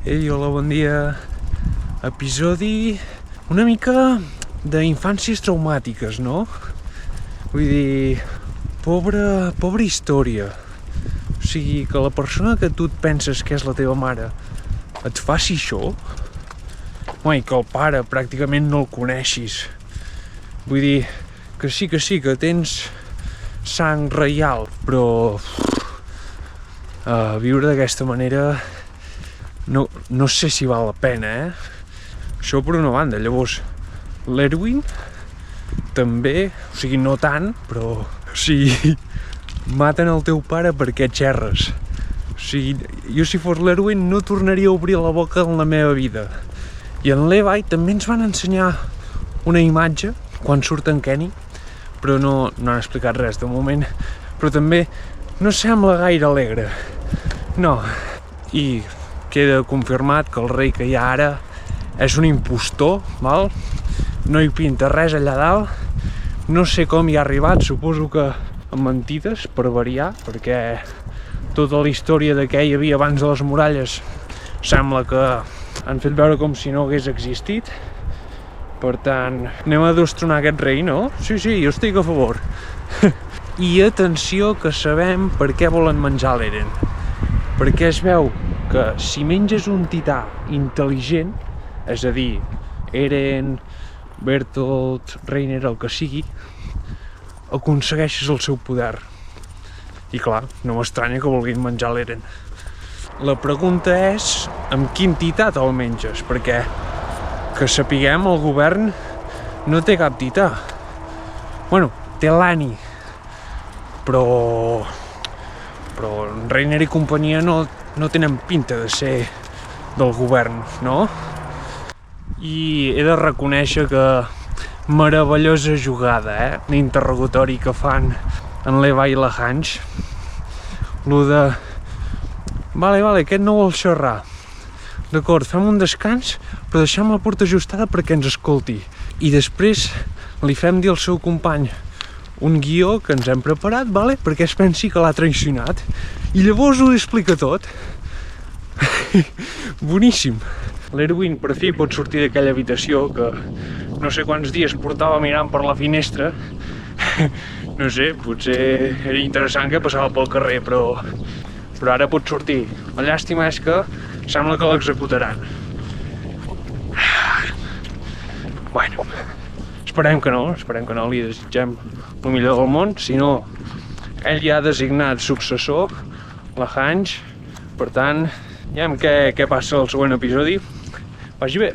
Ei, hola, bon dia. Episodi una mica d'infàncies traumàtiques, no? Vull dir, pobra història. O sigui, que la persona que tu et penses que és la teva mare et faci això, i que el pare pràcticament no el coneixis. Vull dir, que sí, que tens sang reial, però viure d'aquesta manera no sé si val la pena, Això per una banda. Llavors, l'Erwin també, o sigui, no tant, però, o sigui, maten el teu pare perquè xerres. O sigui, jo si fos l'Erwin no tornaria a obrir la boca en la meva vida. I en Levi també ens van ensenyar una imatge quan surt en Kenny, però no han explicat res de moment, però també no sembla gaire alegre. No. I queda confirmat que el rei que hi ha ara és un impostor, val? No hi pinta res allà dalt. No sé com hi ha arribat, suposo que amb mentides, per variar, perquè tota la història de què hi havia abans de les muralles sembla que han fet veure com si no hagués existit. Per tant, anem a destronar aquest rei, no? Sí, jo estic a favor. I atenció, que sabem per què volen menjar l'Eren. Perquè es veu que si menges un tità intel·ligent, és a dir, Eren, Bertolt, Reiner, el que sigui, aconsegueixes el seu poder. I clar, no m'estranya que vulguin menjar l'Eren. La pregunta és amb quin tità te'l menges, perquè que sapiguem, el govern no té cap tità. Bueno, té l'Annie, però Reiner i companyia no tenen pinta de ser del govern, no? I he de reconèixer que meravellosa jugada, l'interrogatori que fan en Levi i la Hansch. Lo de... Vale, aquest no vol xerrar. D'acord, fem un descans, però deixem la porta ajustada perquè ens escolti. I després li fem dir al seu company un guió que ens hem preparat, perquè es pensi que l'ha traicionat. I llavors ho explica tot. Boníssim. L'Erwin per fi pot sortir d'aquella habitació que no sé quants dies portava mirant per la finestra. No sé, potser era interessant que passava pel carrer, però ara pot sortir. La llàstima és que sembla que l'executaran. Bueno, esperem que no, li desitgem el millor del món. Si no, ell ja ha designat successor, la Hansch. Per tant, ja veurem què passa al següent episodi. Vagi bé.